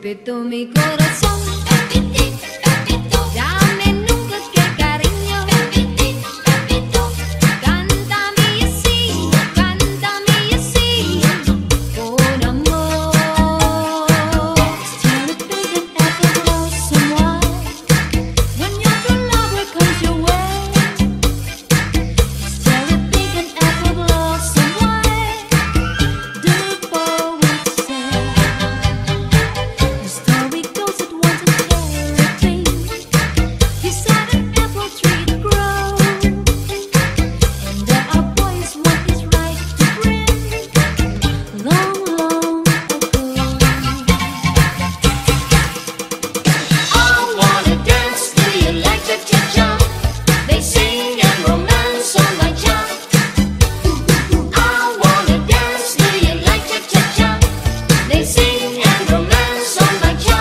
Pepito, mi corazón. Pepito, Pepito, dame nunca que cariño. Pepito, Pepito, cántame así, con amor. Tell a big and ever love someone when your true lover comes your way. Tell a big and ever love someone. The poet said. The story goes that once a cherry tree, he said an apple tree to grow, and there are boys what is right to bring long, long ago. I wanna dance, do you like the cha-cha? They sing and romance on my cha. I wanna dance, do you like the cha-cha? They sing and romance on my cha.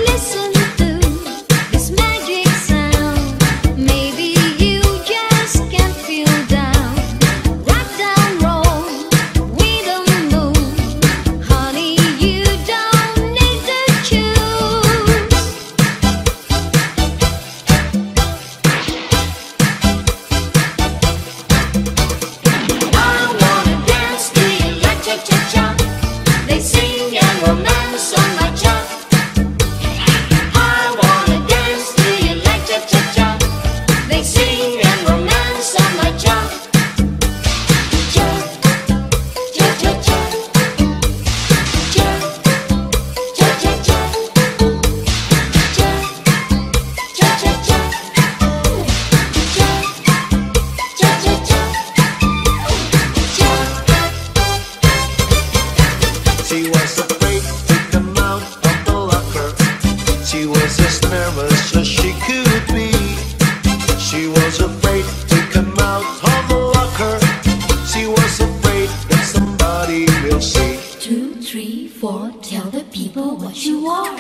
Listen to this magic sound. Maybe you just can't feel down. Rock down, roll with the moon. Honey, you don't need to choose. I wanna dance, do you like cha-cha-cha? They sing and romance on my cha. I wanna dance, do you like cha-cha-cha? They sing and romance on my cha. Cha, cha-cha-cha. Cha, cha-cha-cha. Cha, cha-cha-cha. Cha, cha-cha-cha. She was afraid to come out of the locker. She was as nervous as she could be. She was afraid to come out of the locker. She was afraid that somebody will see. 2, 3, 4, tell the people what you are.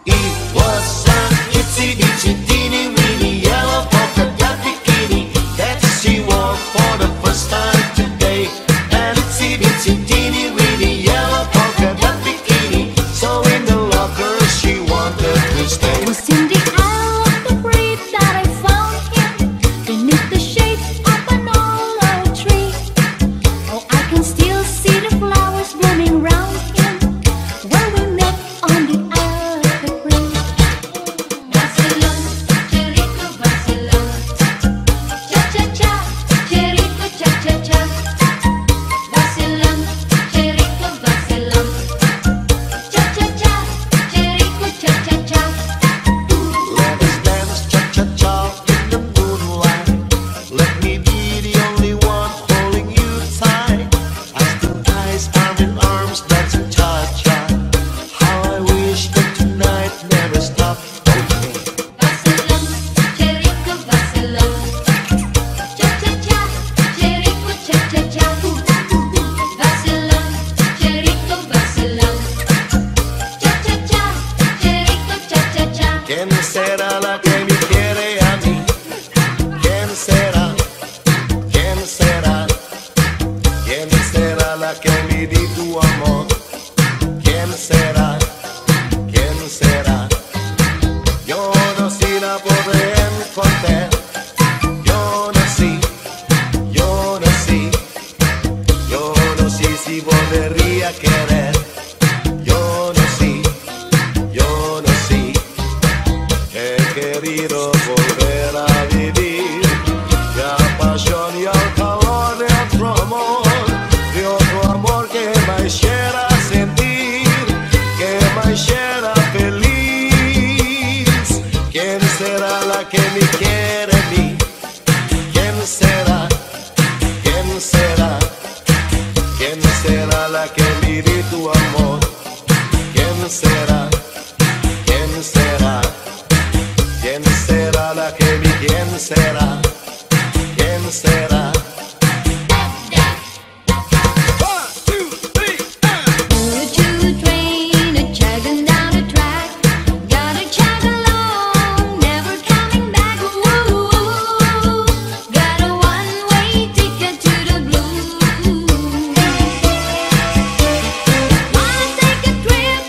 It was an itsy bitsy teeny weeny yellow polka dot bikini that she wore for the first time today. An itsy bitsy teeny weeny yellow polka dot bikini. So in the locker she wanted to stay. Was in the eye of the breeze that I found him beneath the shade of an olive tree. Oh, I can still see the flowers blooming round him where we met on the other breeze. Vacilón, cherico, vacilón. Cha-cha-cha, cherico, cha-cha-cha. Vacilón, cherico, vacilón. Cha-cha-cha, cherico, cha-cha-cha. Let us dance cha-cha-cha in the moonlight. Let me be the only one holding you tight. As the eyes arm in arms dancing cha-cha. How I wish that tonight never stopped. Vacilón, cherico, vacilón. Cha-cha-cha, cherico, cha-cha-cha. Vacilón, cherico, vacilón. Cha-cha-cha, cherico, cha-cha-cha. ¿Quién será la que me quiere a mí? ¿Quién será? ¿Quién será? ¿Quién será la que me di tu amor? ¿Quién será? ¿Quién será? Yo no sé la podré encontrar. Yo no sé, yo no sé, yo no sé si volvería a querer. Yo no sé, yo no sé. He querido volver a vivir la pasión y el calor de otro amor que me hiciera sentir, que me hiciera feliz. ¿Quién será la que me quiere a mí? ¿Quién será? ¿Quién será? ¿Quién será la que me di tu amor? ¿Quién será? ¿Quién será? ¿Quién será la que me quién será? ¿Quién será? Choo-choo train a-chugging down the track. Gotta chug along, never coming back. Ooh, got a one-way ticket to the blues. Wanna take a trip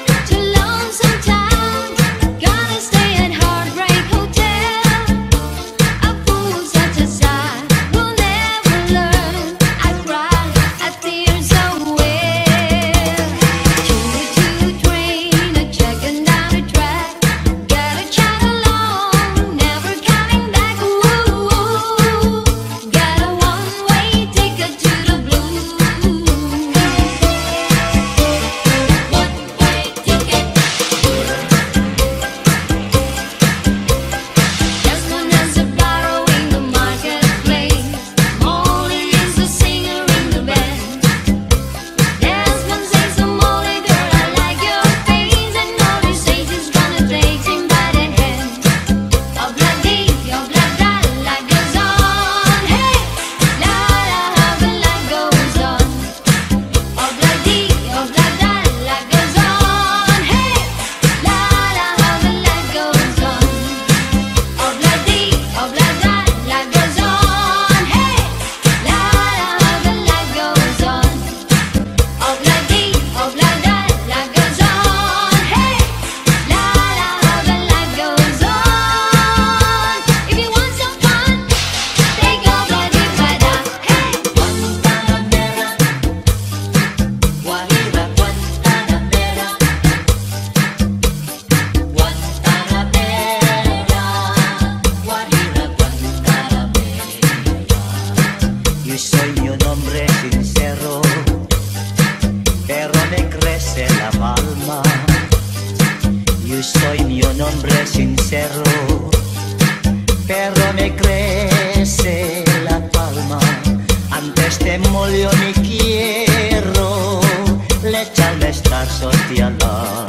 verso ti alma.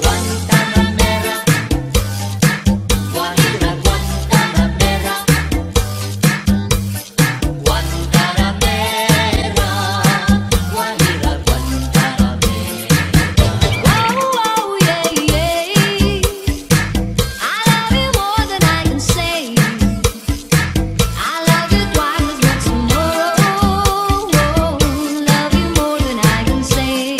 Guantanamera, Guajira, Guantanamera, Guantanamera, Guajira, Guantanamera. Oh, oh, yeah, yeah. I love you more than I can say. I love you twice as much more. Love you more than I can say.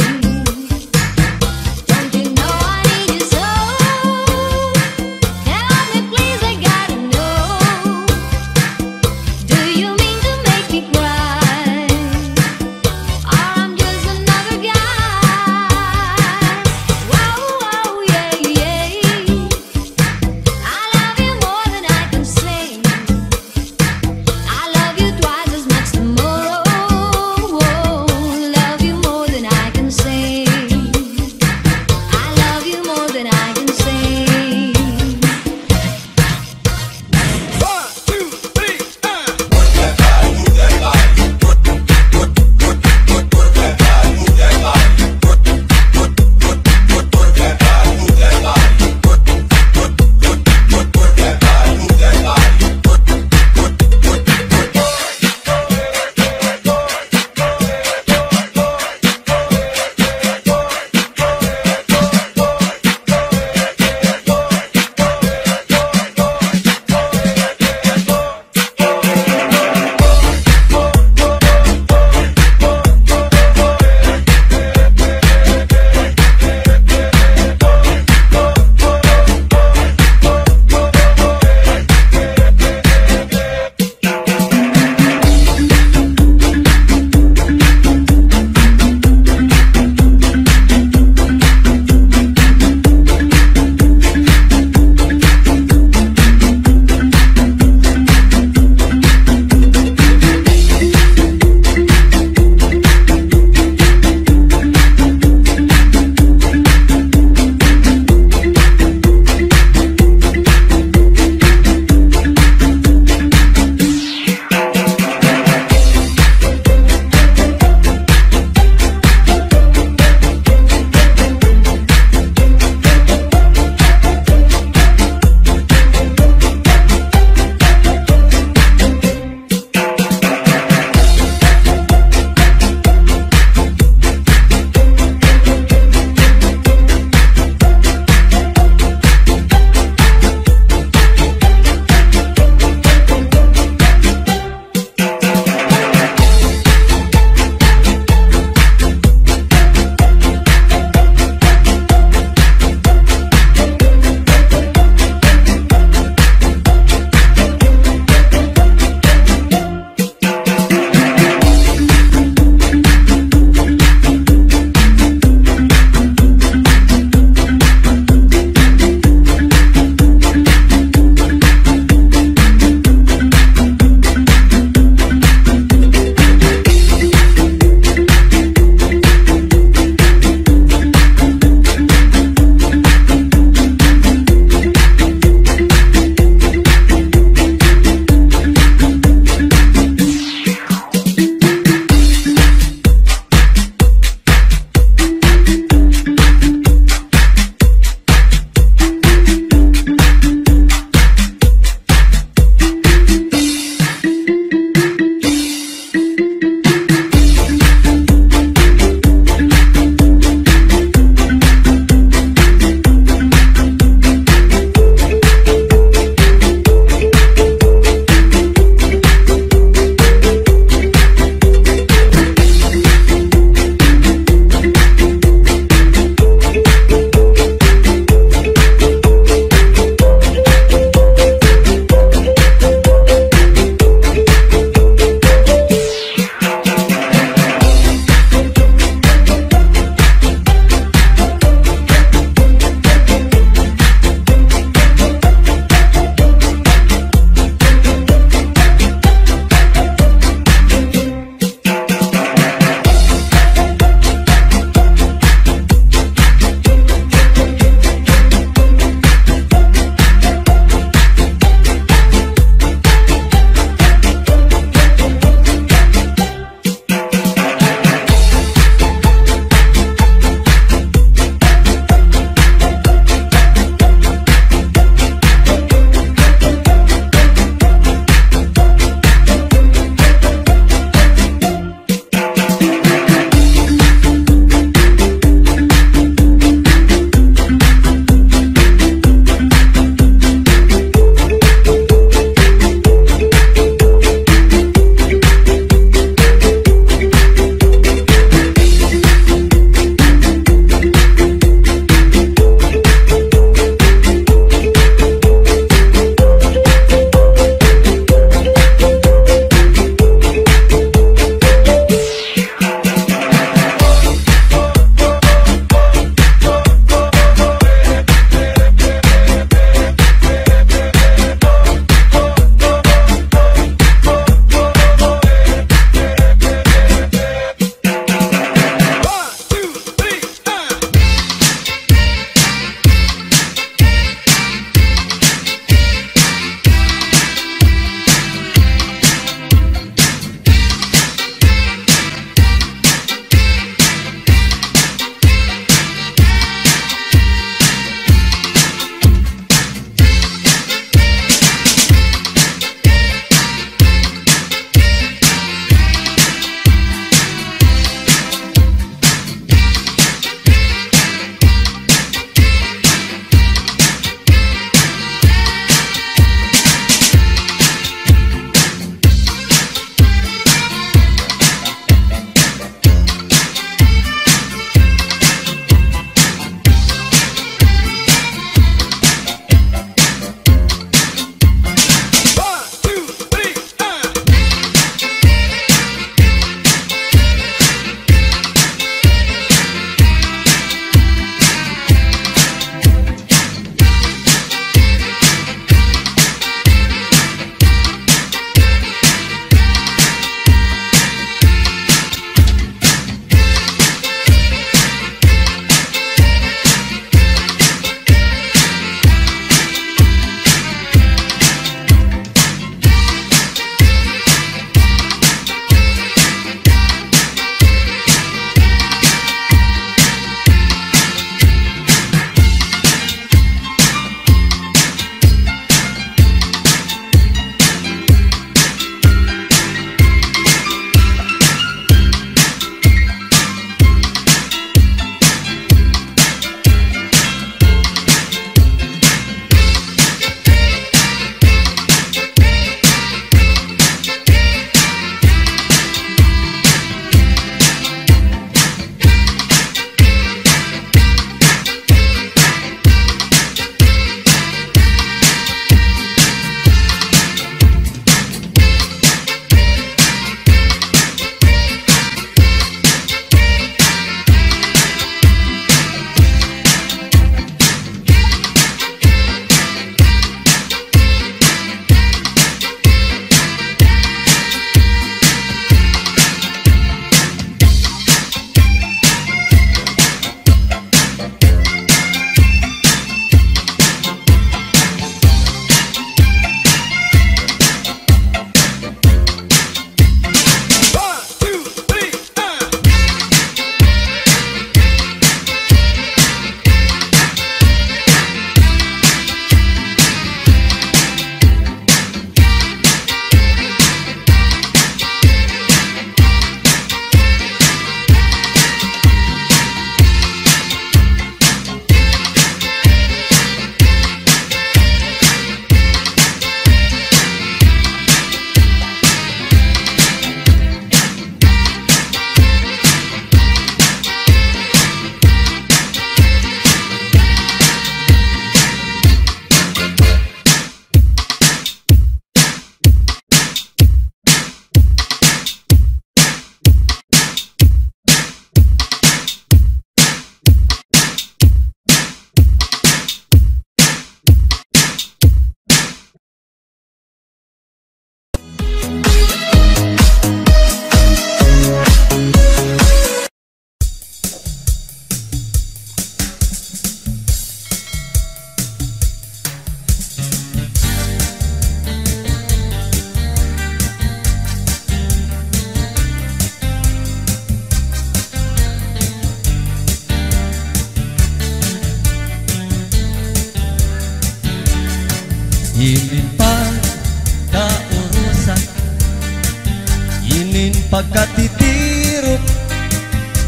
pagkatitirok,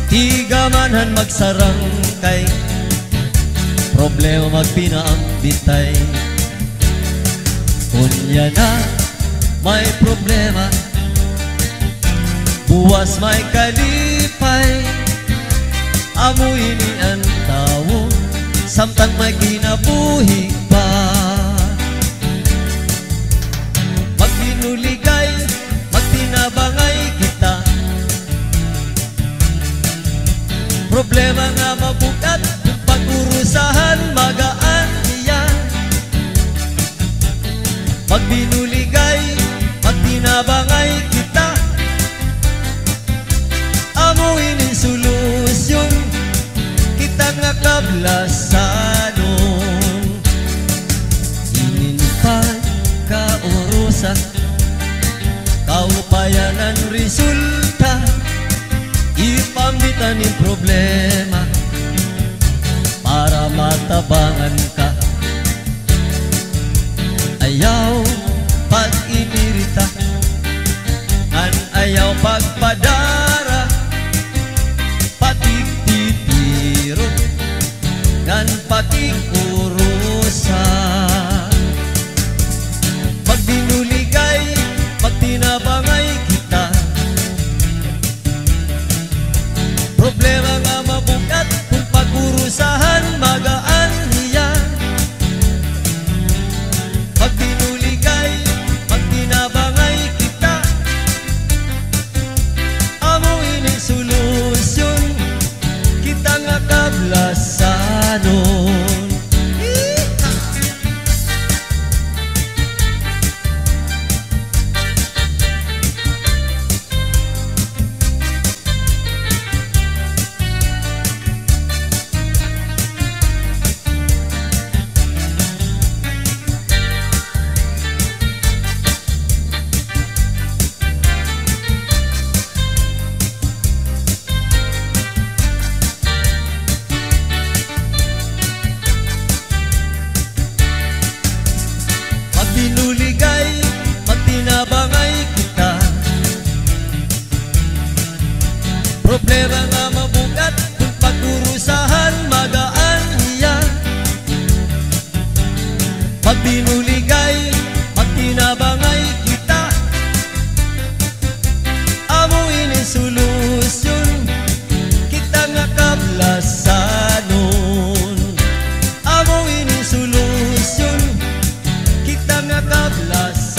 tigamanhan magsarang kay problema magpinaambitay. Kunya na may problema, buwas may kalipay, amoy ni ang tao, samtang may kinabuhi pa. Magbinuligay, magtinabangay kita, problema nga mabukat, pag-urusahan magaan iyan. Magbinuligay, magtinabangay kita, amuin ang solusyon, kita nga kablasanon. Ininpan kaurusan, kaupayanan resulta, ipambitan yung problema para matabangan ka. Ayaw pag-inirita, an ayaw pagpadara, patik-titiro, ngan patik-urusan. Magbinuligay, magtinabangay kita, problema nga mabukat, kung pag-urusahan magaan niyan. Magbinuligay, magtinabangay kita, amuin ang solusyon, kita nga kablasanon. Magbinuligay, magtinabangay kita, problema nga mabukat, kung pag-urusahan magaan iyan. Magbinuligay, magtinabangay kita, amuin ang solusyon, kita nga kablasanon. Amuin ang solusyon, kita nga kablasanon.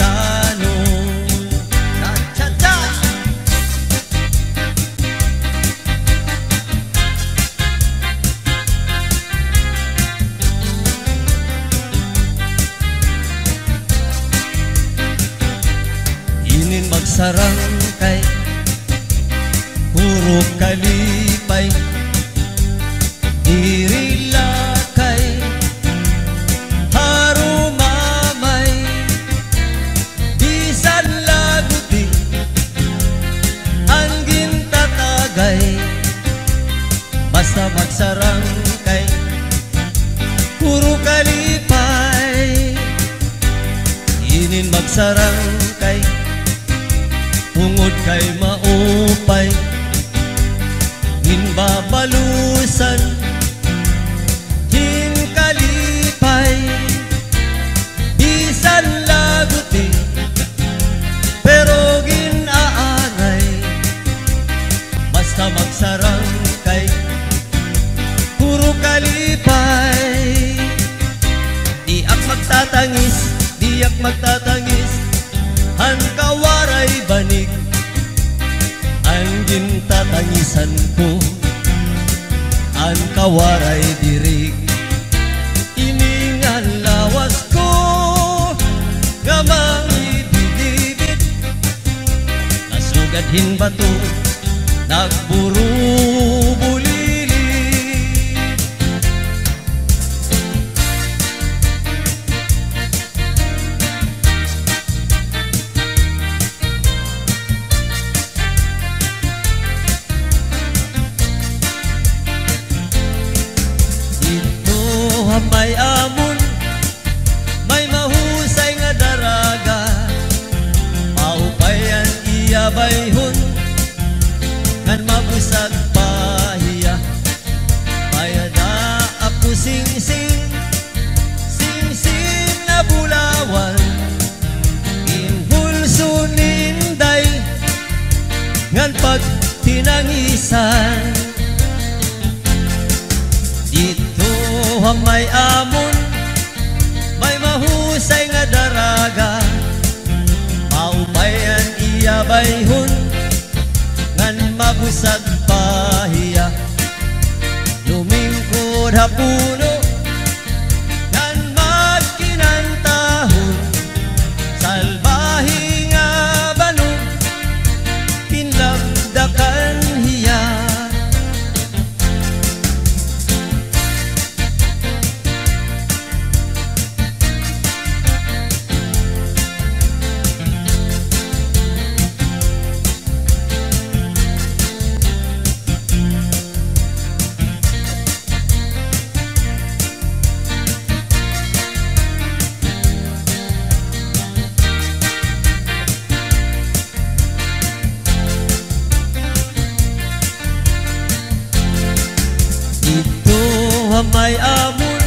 Cha-cha-cha! Inin magsarang kay puro kalipay, diri lakay, harumamay, bisan laguti, anggin tatagay, basta magsarang kay puro kalipay. Inin magsarang kay tungod kay maupay, hinbabalusan, hinkalipay, bisan laguti, pero ginaanay, basta magsarang kay puro kalipay. Diak magtatangis, diak magtatangis, han kawaray banig, ang gintatangisan ko, ang kawaray dirig. Iningan lawas ko, gamang ibibibit, nasugadhin bato, nagburu bulili. May amon, may mahusay nga daraga, maupayan iyabayhon, mabusag pahiya mayada apu sing-sing sing-sing na bulawan inhulso ninday ngan pag tinangisan dito may amon may mahusay nga daraga maupayan iya bayhon ngan mabusag pahiya lumingkod hapuno ngan magkinantahon salbahi nga banog pinagdakan hiya may amon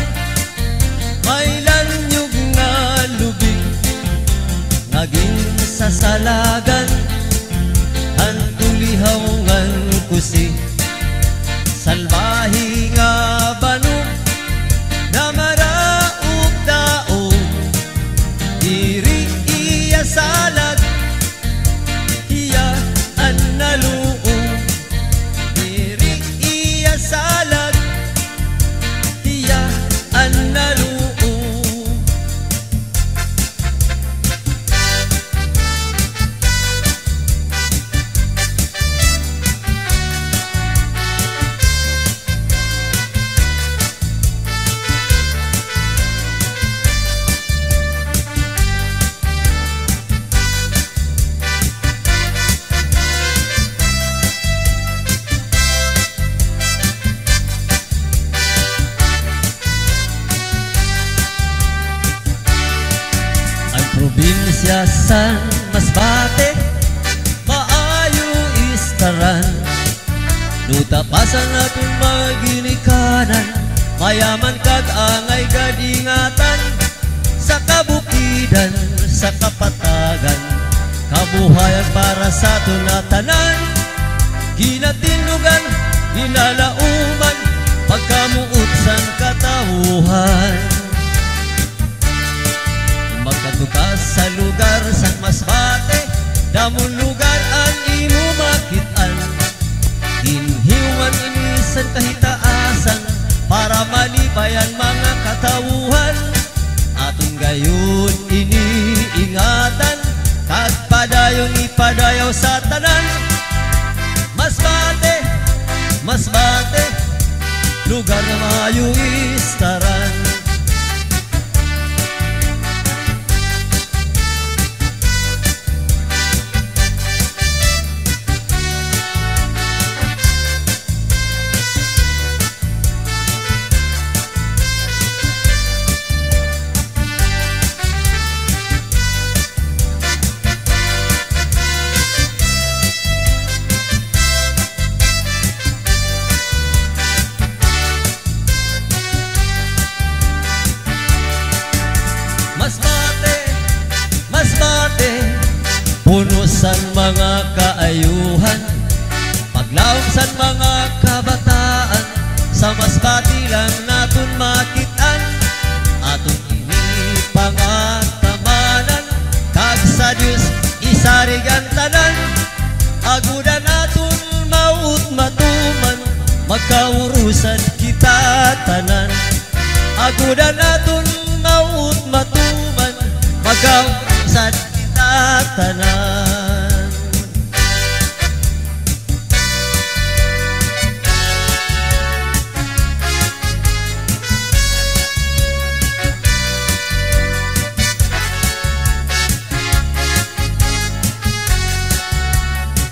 may lanyog nga lubig naging sasalagan hantulihaw ngan kusi salbahi nga banog na maraog daog diri iya salag iya an naluog diri iya salag an naluog probinsya san Masbate maayo istaran nutapasan natin maginikanan mayaman kag angay gadingatan sa kabukidan sa kapatagan kabuhayan para sa tunatanan ginatinugan ginalauman pagkamuutsan katawuhan magkatukas sa lugar sang Masbate damon lugar ang imo makitaan inhiwan inisan kahitaasan para malibayan mga katawuhan aton gayon iniingatan kag padayon ipadayaw sa tanan Masbate Masbate lugar na maayo istaran punusan mga kaayuhan paglawom san mga kabataan sa Masbate lang naton makitaan aton inipangatamanan kag sa Dios isarig ang tanan agudan aton maut matuman magkaurusan kita tanan agudan aton maut matuman magkaurusan tanan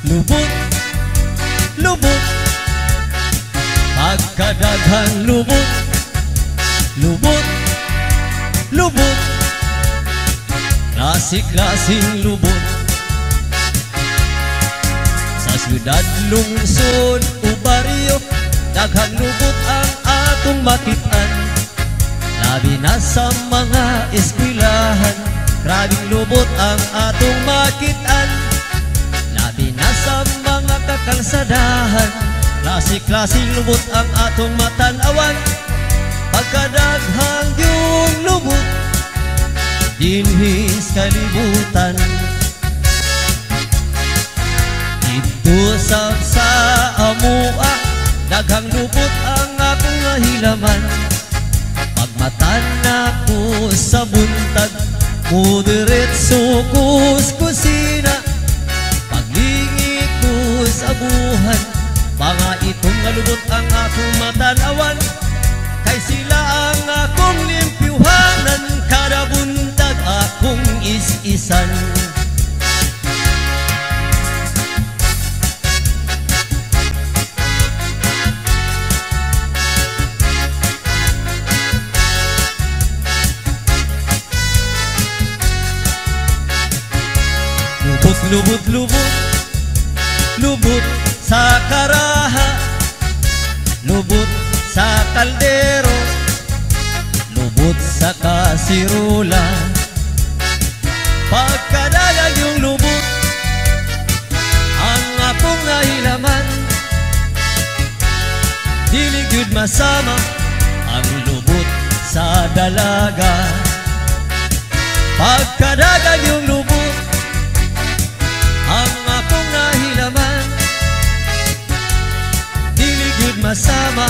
lubot lubot pagkadaghan lubot lubot lubot Klasik-klasing lubot sa Siyudad, lungsod o baryo, daghang lubot ang atong makitaan. Labi na sa mga eskwelahan, grabing lubot ang atong makitaan. Labi na sa mga kakalsadahan, klase-klaseng lubot ang atong matanawan. Pagkadaghang yung lubot dinhis kalibutan. Dito sa amua, daghang lubot ang akong nahilaman. Pagmatan ako sa buntag, mudiretso ko sa kusina. Paglingi ko sa buhan, mga itong nalubot ang akong matanawan. Kay sila ang akong limpyuhanan, kada buntag akong is-isan. Lubot, lubot, lubot sa karaha, lubot sa kaldero, lubot sa kasirula. Pagkadalag yung lubot ang akong nahilaman. Dili gyud masama ang lubot sa dalaga. Pagkadalag yung lubot ang akong nahilaman. Dili gyud masama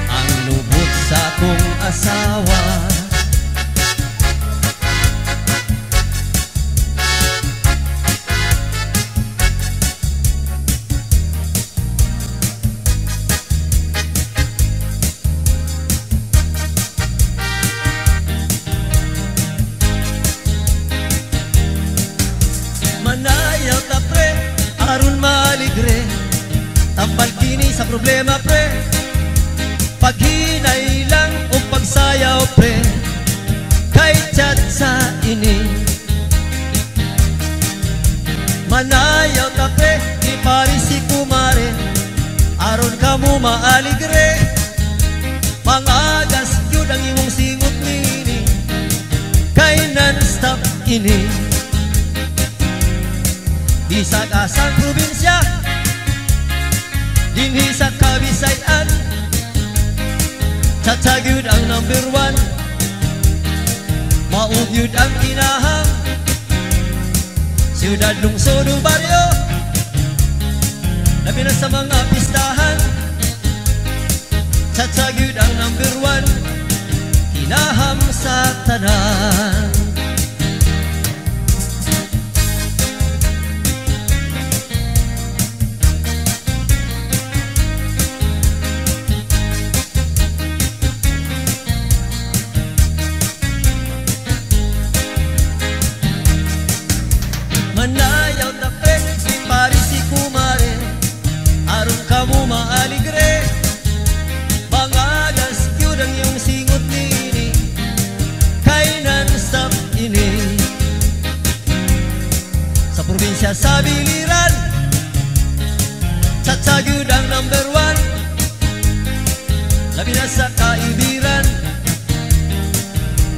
ang lubot sa akong asawa. Manayaw ta pre, aron maligre, tambal kini sa problema pre. Paghinay lang o pagsayaw pre, kay chat sa ini. Manayaw ta pre, di parisi kumare, aron kamo maaligre. Pangagas yun ang imong singot nini, kay non-stop ini. Di sa kasang probinsya, dinhi sa Kabisayan, Tatagyud ang number 1, maugyud ang kinahang. Siyudad, lungsod o baryo, labi na sa mga pistahan. Tatagyud ang number 1, kinahang sa tanan. Manayaw ta pre, di parisi kumare, aron kamo maaligre. Bangagas yun ang iyong singot nini, kay non-stop ini. Sa probinsya sa biliran, Tatagyud ang number 1, labi na sa kaibiran,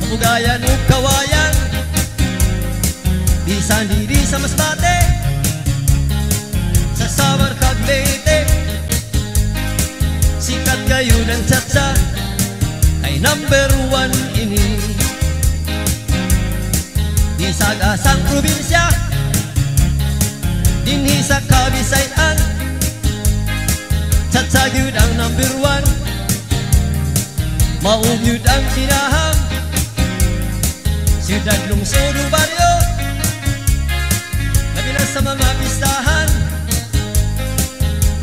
mabugayan o kawayan. Bisan diri sa Masbate, sa Samar kag Leyte, sikat kayo ng tsatsa, ay number 1 ini. Di sa gasang probinsya, dinhi sa Kabisayan, Tatagyud ang number 1, maugyud ang kinahang. Siyudad, lungsod o baryo, labi na sa mga pistahan.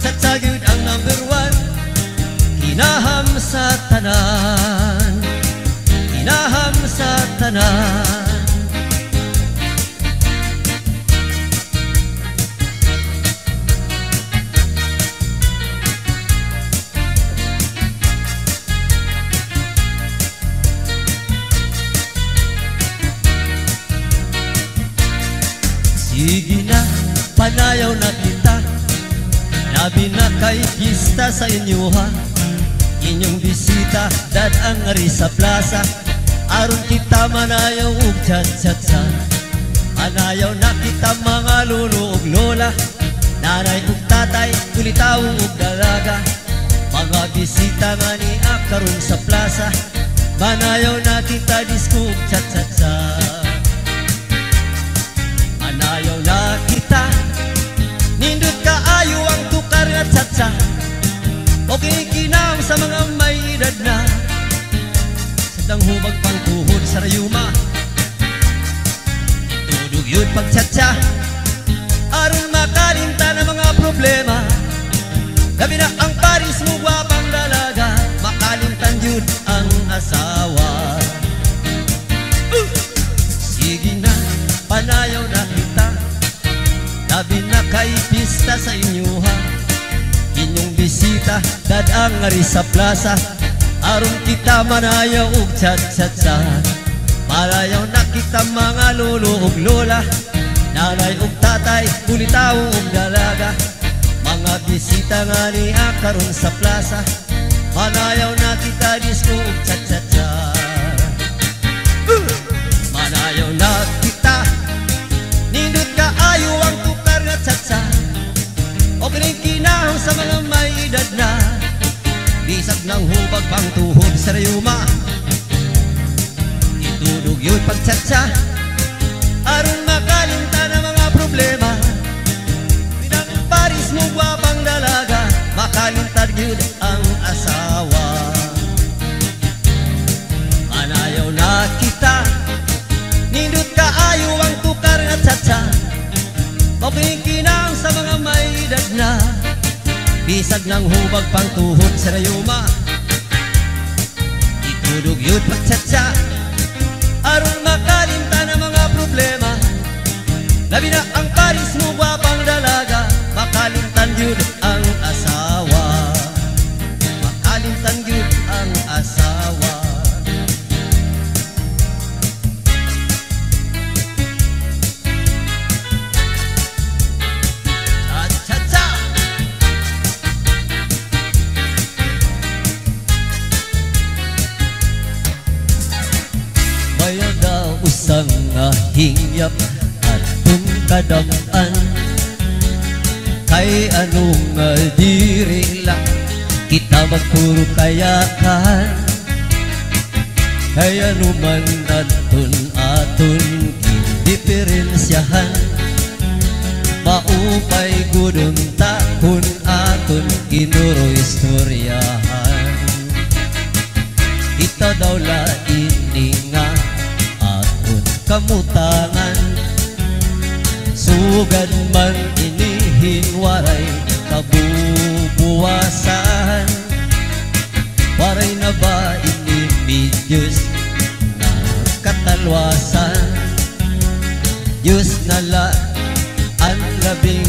Tatagyud ang number 1, kinaham sa tanan, kinaham sa tanan. Sige na, panayaw na kita, kay pista sa inyo ha. Inyong bisita dadang ari sa plaza. Aron kita manayaw ug chat-chat-sa. Anayaw na kita mga lolo ug lola, nanay ug tatay, kulitaw ug dalaga. Mga bisita nga ni karon sa plaza, manayaw na kita disco ug chat-chat-sa. Manayaw na kita, nindot kaayo ang tukar nga chat-sa. Okay kinam sa mga may edad na, sadang hubag pang tuhod sa rayuma. Tudog yun pag chat-sa, aron makalimta ng mga problema. Gabi na ang Paris mo gwapang dalaga, makalimtan yun ang asawa. Sige na, panayaw na kita, labi na kay pista sa inyo ha. Inyong bisita dadang ari sa plaza, aron kita manayaw ug chat-chat-sa. Malayaw na kita mga lolo ug lola, nanay ug tatay, kulitaw ug dalaga. Mga bisita nga ni karon sa plaza, manayaw na kita disco ug chat-chat-sa. Manayaw na kita, nindot kaayo ang tukar nga chat-sa. O kinikinahon sa mga may edad na, bisag ng hubag pang tuhod sa rayuma. Itudog yun pag chat-sa, aron makalimta ng mga problema. Pinang Paris mo gwapang dalaga, makalimtad yun ang asawa. Manayaw na kita, nindot kaayo ang tukar nga chat-sa. Makikinang sa mga may edad na, bisag ng hubag pang tuhod sa rayuma. Itudog yun pag chat-sa, aron makalimta ng mga problema. Labi na ang Paris mo gwapang dalaga, makalimtan yun ang asawa. Makalimtan yun ang asawa. Usang hingyap at kadam-an, kay anong diri lang kita magpuro kayakan. Kay anuman aton diferensyahan, maupay gudong takon aton kinuro istoryahan. Ita daw la ininga kamutangan, sugad man inihin waray kabubuwasan. Waray na ba inimidyos na katalwasan? Diyos na la ang labing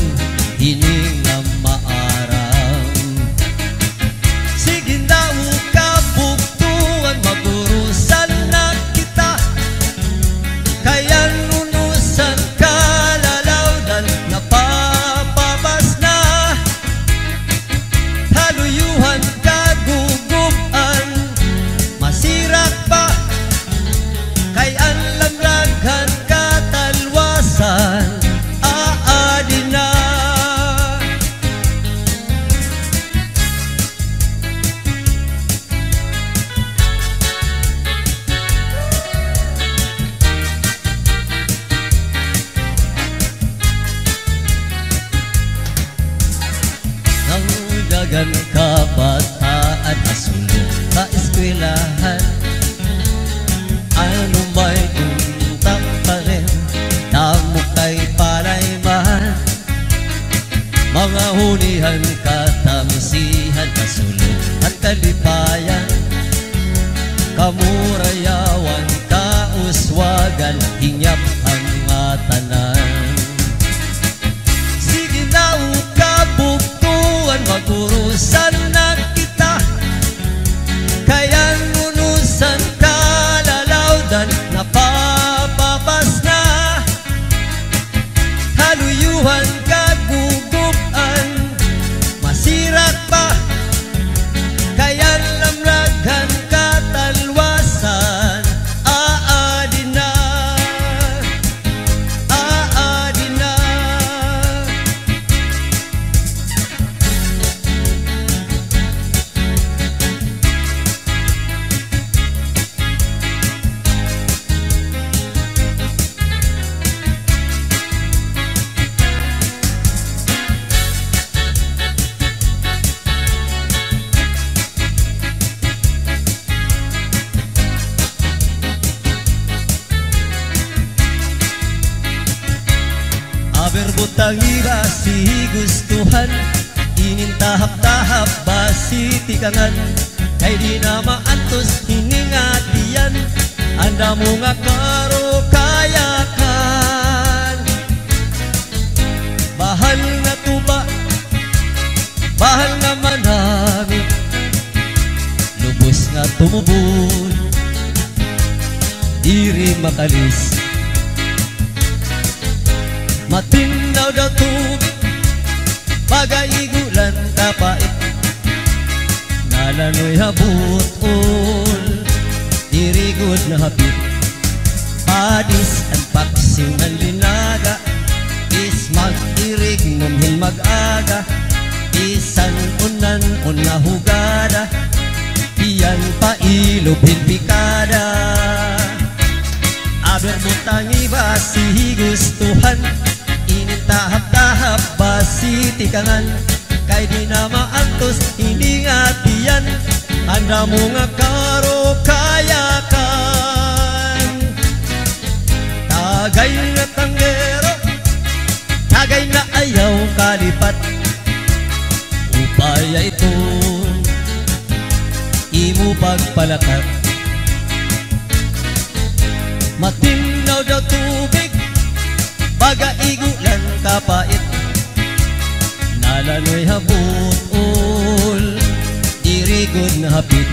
hininga maaram. Sige daw kabuktuan, magurusan na kita, kaya nunusan kalalawdan, napapabas na haluyuhan kaguguban. Masirak pa kay ang lamraghan katalwasan, aadi na. Dagan kabataan, asulong kaeskwelahan, ano may untang pa rin, damo kay palayman. Mga hunihan, katamsihan, asulong at kalipayan, kamurayawan, kauswagan, hingyap ang matanan. Sige na kabuktuan, magurusan na kita, kaya nunusan kalalawdan, napapabas na haluyuhan kaguguban. Masira tangi ba si gustuhan, inintahap-tahap ba si tikangan, kay di na maantos hiningatiyan, anda mo nga karo kayakan. Bahal nga tuba, bahal nga manami, lubos nga tumubon, diri makalis. Matinaw daw tubig, pagaigulan kapait, nalanoy habutol, dirigod na hapit. Padis ang paksing ng linaga, is mag-irig numhin mag-aga, isan unan una hugada, iyan pa ilubhin pikada. Aber butangi ba si gustuhan, inintahap-tahap ba si tikangan, kay di na maantos hiningatiyan, anda mo nga karo kayakan. Tagay na tanggero, tagay na ayaw kalipat, upaya ito imo pagpalakat. Matinaw daw tubig, pagaigulan kapait, nalanoy habutol, dirigod na hapit.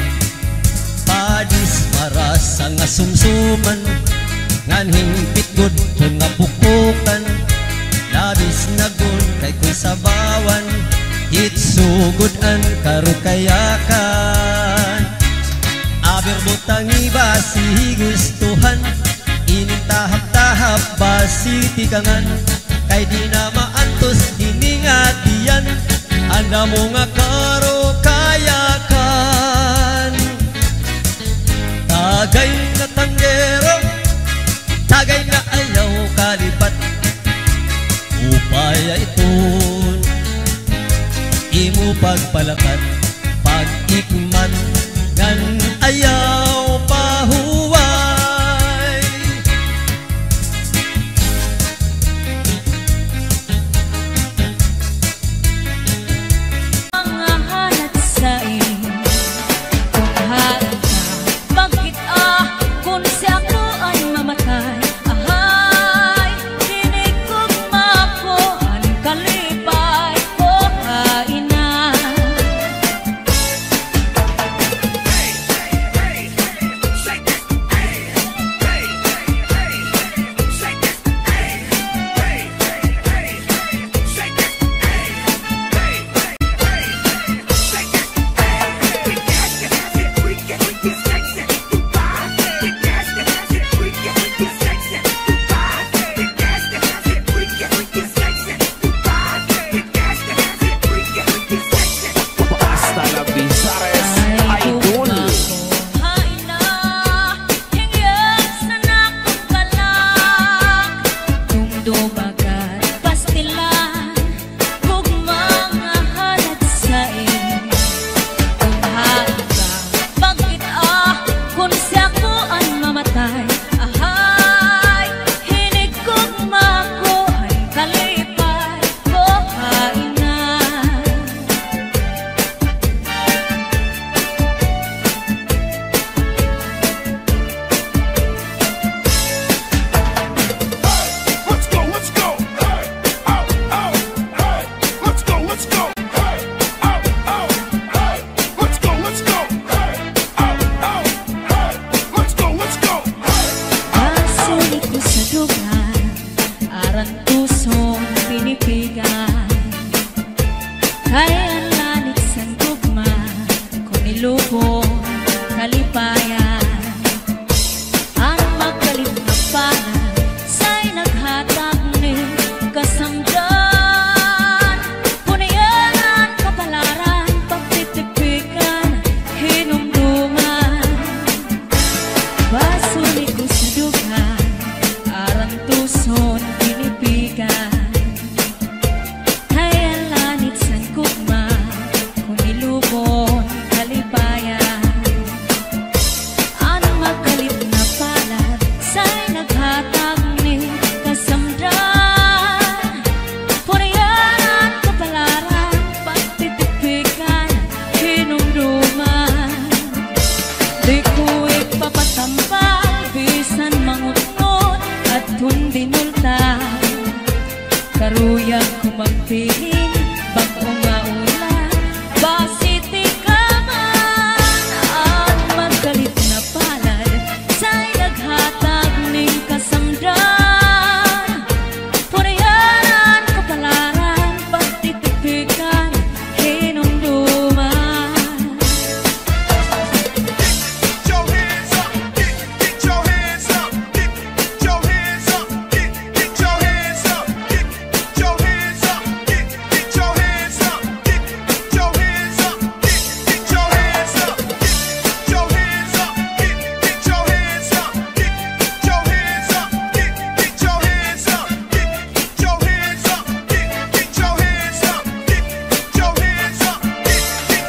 Padis marasa nga sumsuman, ngan hingpit good kung nga pukukan, labis na good kay kung sabawan, itsugudan karo kayakan. Aber butangi ba si gustuhan, inintahap-tahap ba si tikangan, kay di na maantos hiningatiyan, anda mo nga karo kayakan. Tagay na tanggero, tagay na ayaw kalipat, upaya iton imo pagpalakat. Pag-ikman ngan ayaw pahuway, Mga halat sa Tughara ka, bakit kung si ako ay mamatay, ahay, dinig kong mapuan kalipay, buhay na.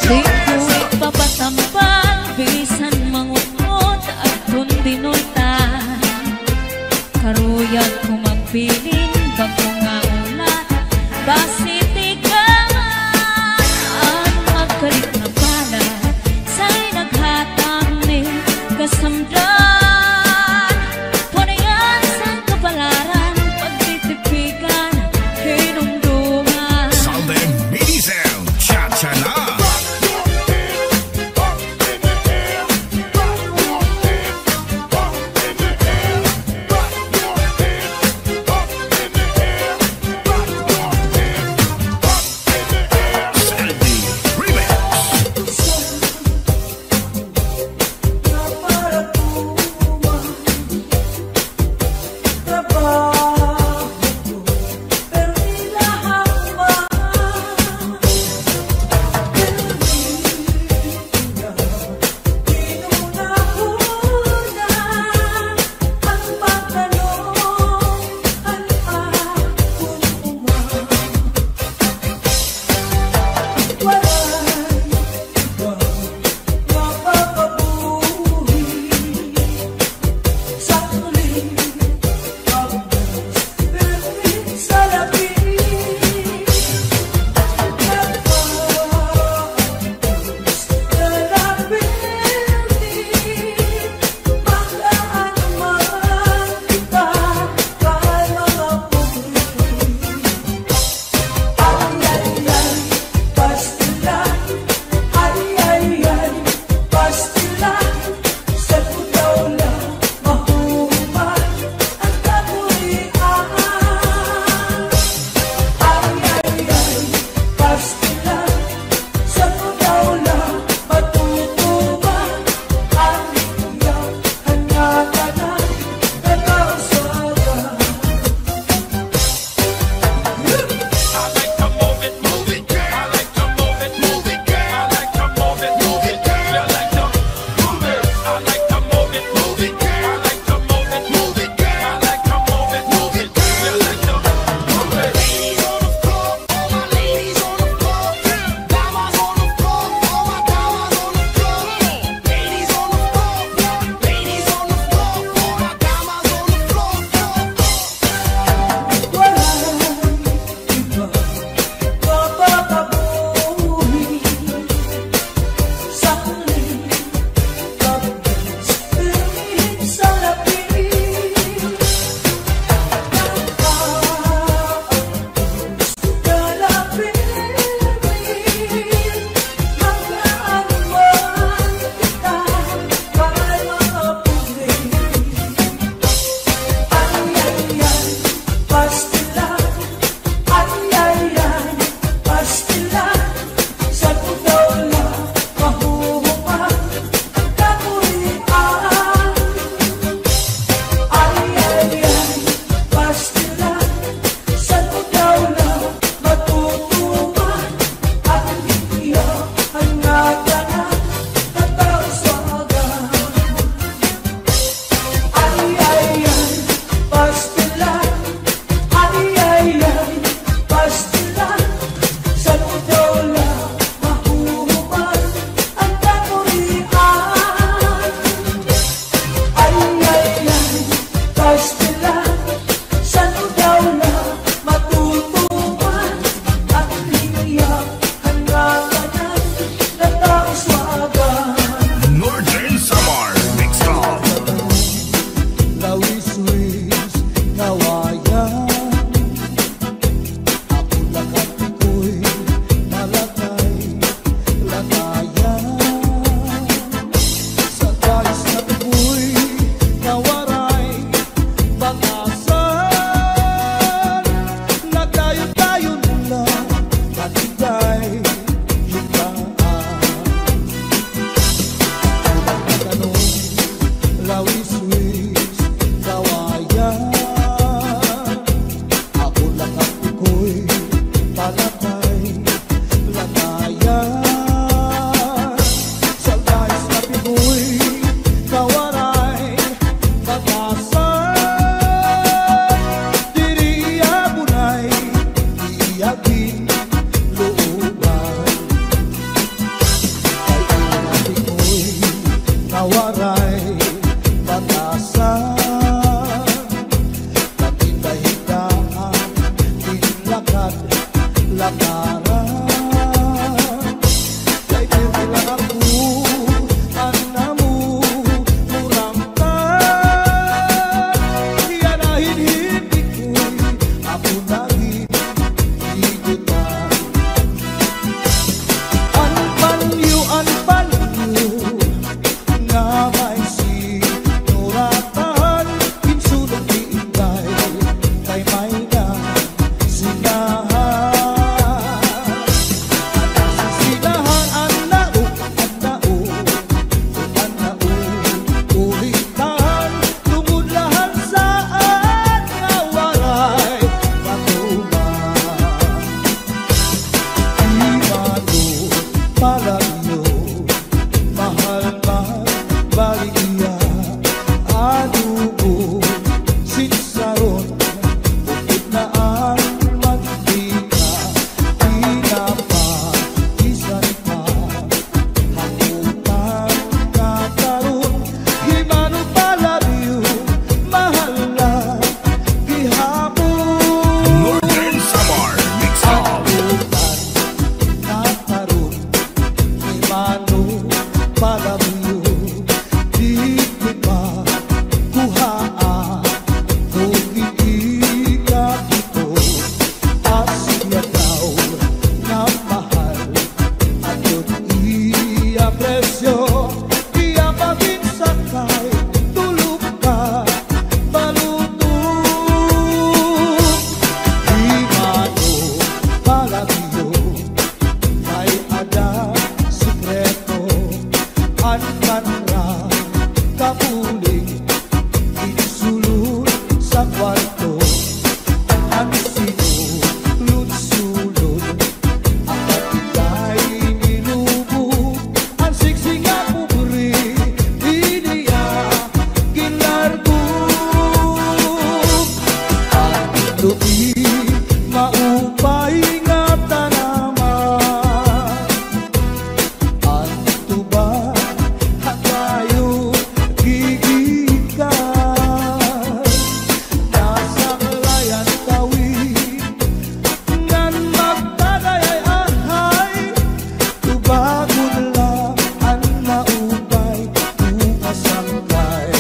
Di ko ipapatambal, bisan mangunod at tundinuntan. Karuyag ko magpiling, bago nga ulat, basitigan. Ang magkalit na pala, sa'y naghatang ni kasamdan. Punayan sa kapalaran, pagtitipigan, hinumduman. Salve Mini Sound, cha-cha na. nawaray batasan. Katindahitaan, tinlakad-lakaran. Kay tila ako, anamu, murangkan. Iyanahin hindi ko'y ako naging igutan. Anpanyo nga may sinuratan, kinsulong diigay kay may na sinahan. Sinahan ang nao, ulitan, tumulahan saan nga waray patuman. Imano palagyo, mahal baligya, adubo, sinsaron, bukid na ang mantika, pinapagisan pa, hangutan kakaroon, himano palagyo, mahal na gihapon. Northern Samar Mix Up. Hangutan kakaroon, himano palagyo, di ko pa kuhaan kung iigat ito. Asya daw na mahal at yun i-apresyo, iya maging sakay, tulog ka, balutong. Himano palagyo, may ada sikreto, anmanra kapuling, insulod sa kwarto. Ang sinulod-sulod, ang katigay nilubog, ang siksing nga pupuri, iniya ginarbog. Ang tuwi maupay nga tanaman, ang tuba hatayo gigikan. Nasang layan tawid ngan magtagayay ahay, tubagon lang ang naupay umasangkay.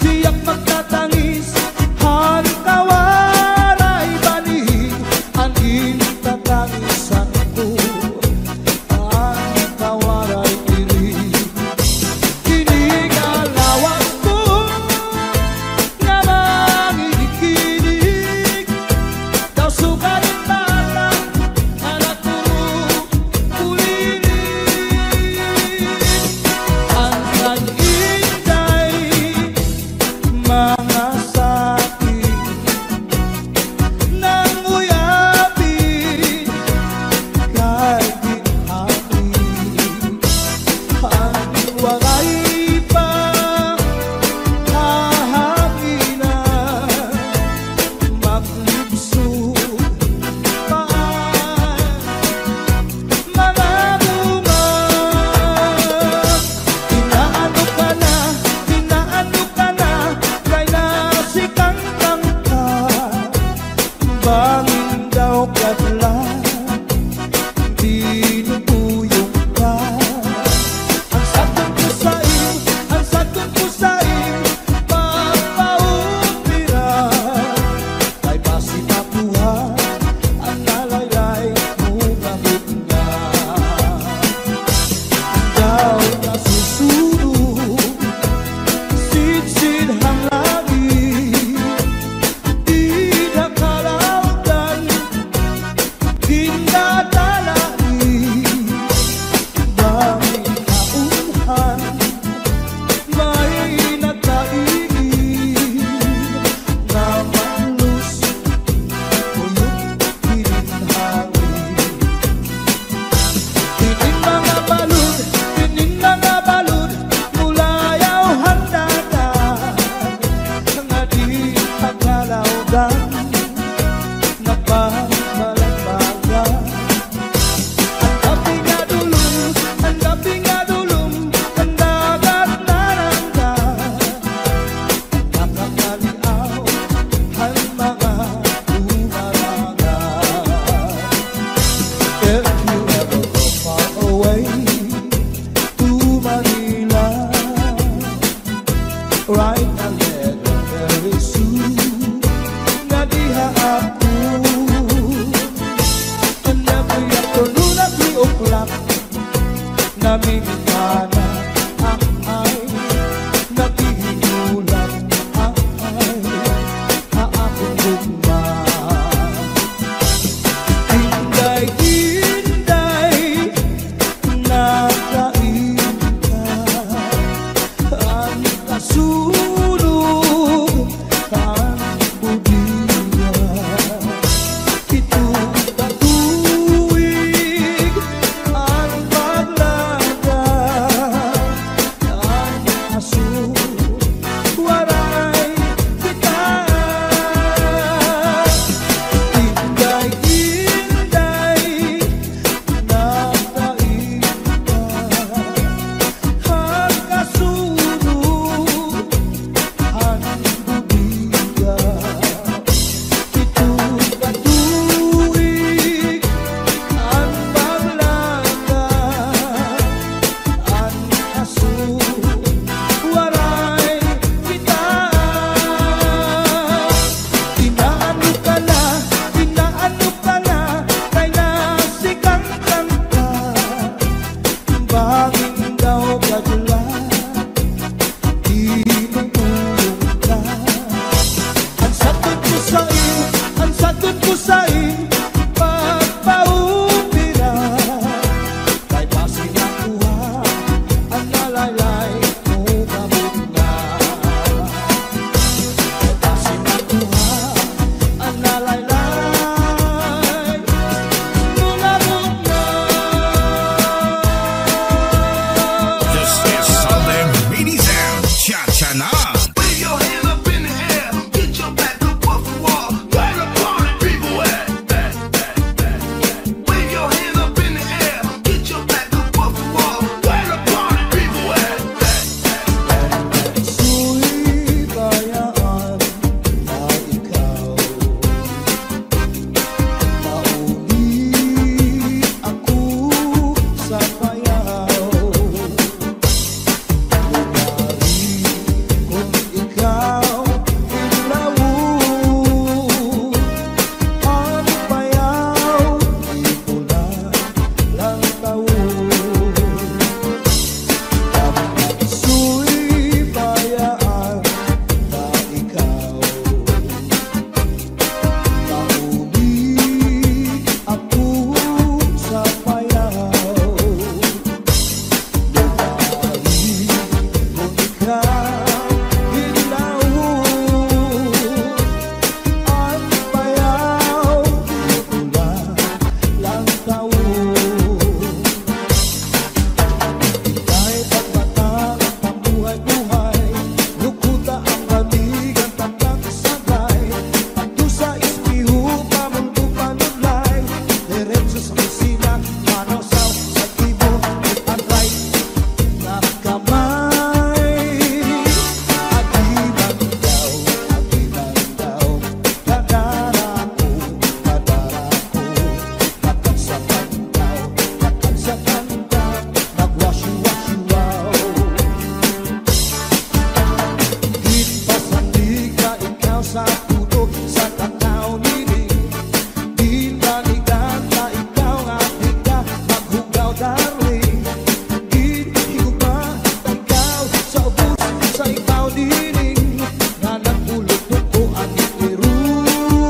Diyak magtatangis, hantawaray balik, ang intatangisan ko, ang tawaray ilig. Kinigalawas ko nga mangikinig, daw sukalit bata, anak ko kulinig. Ang kag-ingay, mga sakit, nang uyapin, kay ginhabi. Ang waray pa hahanginan, maglibsog paan, mga bunga. Inaano ka na, kay nasikang tangka, bangin daw kadlan, tinutuyong ka. Ang sagot ko sa'yo, magpaupiran, kay basi mapuhan, ang nalaylay mo gamit nga. Daw nasusunod, sidsid hang langit, di nakalautan, ginadalangin. Daming kaunhan, may nagkaigin, na malus, uyok hininhangin. Tining mga balud, mulayaw handagan, nga di pagkalawgan, nagbabalagbagan. If you ever go far away to Manila, right and there very soon, nadiha ako. And every afternoon at 3 o'clock, naming mana ay naghihintulak ay aakong gugma. Hinday-hinday nakain ka, ang kasulog ang budiya. Itong katuwig ang paglaga, ang waray kita. Hinday-hinday nakain ka, ang kasulog ang budiya. Itong katuwig ang paglaga, ang waray kita. Inaano ka na, kay nasikang kanta. Banging daw kadula, tinutulong ka. Ang sagot ko sa'yo, pagpaupira. Kay basi nakuha, ang nalaylay mo gamot na. Kay basi nakuha, ang nalaylay mo gamot na. This is Salem Mini Sound. Cha-cha na. Wave your hand up in the air, get your back up off the wall. Where the party people at? Wave your hand up in the air, get your back up off the wall. Where the party people at? Su'y bayaan na ikaw, mauli ako sa bayaw. Lugari kung ikaw ilaw, ang bayaw di pula lang taon. Su'y bayaan na ikaw, mauli ako sa bayaw. Lugari kung ikaw ilaw, ang bayaw di pula lang taon. Kahit ang mata at ang buhay-buhay, lukuta ang kaligan tatang sagay. At doon sa ispiho, pamundo panulay, diretso sa kusina, manasaw sa tibo, at right na kamay. Aginan daw, kadara ko, nakagsakan daw, nagwasyu-wasyu-waw. Ginpasandig ka ikaw sa puto, sa kakao nining. Dinanigan ka ikaw, ating ka, maghugaw darling. Higupa ka ikaw, sa ubos, sa ikaw nining. Nga nagpulot ko ang itiruy,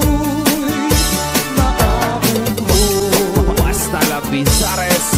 maabot mo. Basta la Pizares.